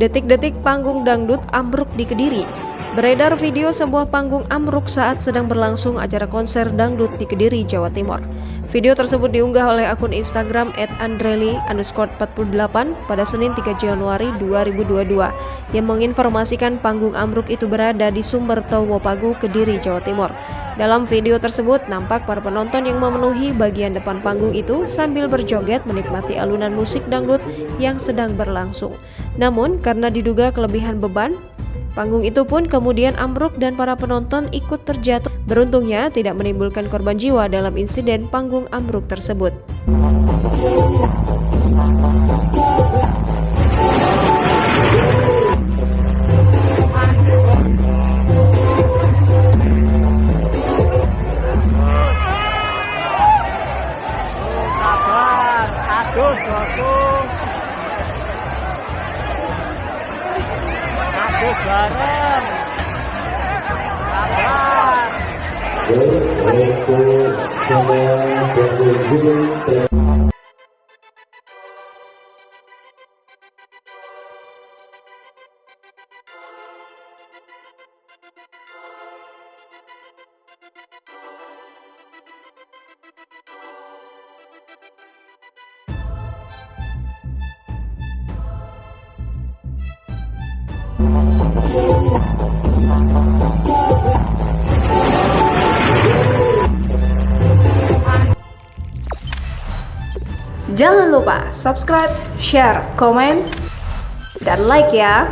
Detik-detik panggung dangdut ambruk di Kediri. Beredar video sebuah panggung ambruk saat sedang berlangsung acara konser dangdut di Kediri, Jawa Timur. Video tersebut diunggah oleh akun Instagram @andreli_48 pada Senin 3 Januari 2022 yang menginformasikan panggung ambruk itu berada di Sumber Wopagu, Kediri, Jawa Timur. Dalam video tersebut, nampak para penonton yang memenuhi bagian depan panggung itu sambil berjoget menikmati alunan musik dangdut yang sedang berlangsung. Namun, karena diduga kelebihan beban, panggung itu pun kemudian ambruk dan para penonton ikut terjatuh. Beruntungnya, tidak menimbulkan korban jiwa dalam insiden panggung ambruk tersebut. Aduh bareng. Jangan lupa subscribe, share, komen, dan like ya.